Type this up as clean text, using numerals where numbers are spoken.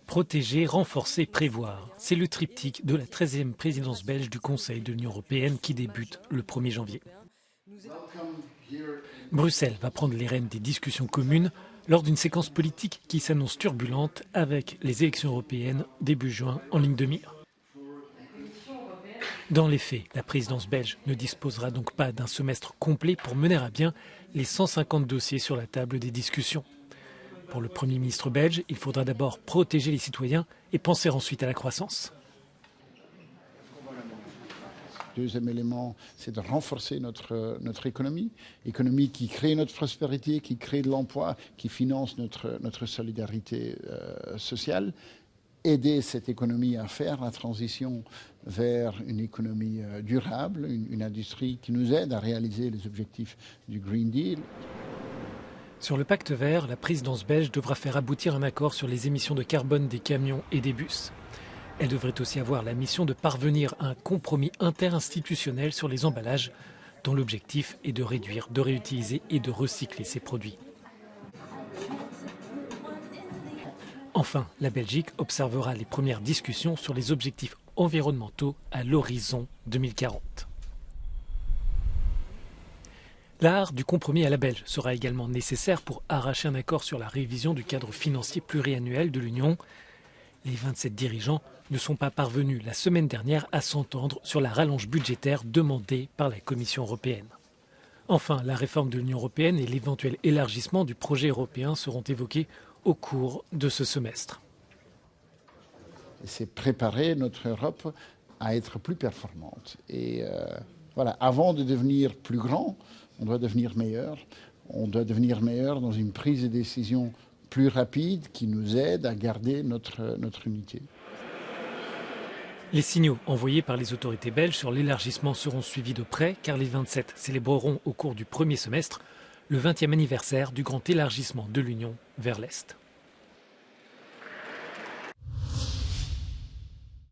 Protéger, renforcer, prévoir. C'est le triptyque de la 13e présidence belge du Conseil de l'Union européenne qui débute le 1er janvier. Bruxelles va prendre les rênes des discussions communes lors d'une séquence politique qui s'annonce turbulente avec les élections européennes début juin en ligne de mire. Dans les faits, la présidence belge ne disposera donc pas d'un semestre complet pour mener à bien les 150 dossiers sur la table des discussions. Pour le Premier ministre belge, il faudra d'abord protéger les citoyens et penser ensuite à la croissance. Deuxième élément, c'est de renforcer notre économie qui crée notre prospérité, qui crée de l'emploi, qui finance notre solidarité sociale. Aider cette économie à faire la transition vers une économie durable, une industrie qui nous aide à réaliser les objectifs du Green Deal. Sur le pacte vert, la présidence belge devra faire aboutir un accord sur les émissions de carbone des camions et des bus. Elle devrait aussi avoir la mission de parvenir à un compromis interinstitutionnel sur les emballages, dont l'objectif est de réduire, de réutiliser et de recycler ces produits. Enfin, la Belgique observera les premières discussions sur les objectifs environnementaux à l'horizon 2040. L'art du compromis à la belge sera également nécessaire pour arracher un accord sur la révision du cadre financier pluriannuel de l'Union. Les 27 dirigeants ne sont pas parvenus la semaine dernière à s'entendre sur la rallonge budgétaire demandée par la Commission européenne. Enfin, la réforme de l'Union européenne et l'éventuel élargissement du projet européen seront évoqués au cours de ce semestre. C'est préparer notre Europe à être plus performante. Et voilà, avant de devenir plus grand, on doit devenir meilleur. On doit devenir meilleur dans une prise de décision plus rapide qui nous aide à garder notre unité. Les signaux envoyés par les autorités belges sur l'élargissement seront suivis de près car les 27 célébreront au cours du premier semestre le 20e anniversaire du grand élargissement de l'Union vers l'Est.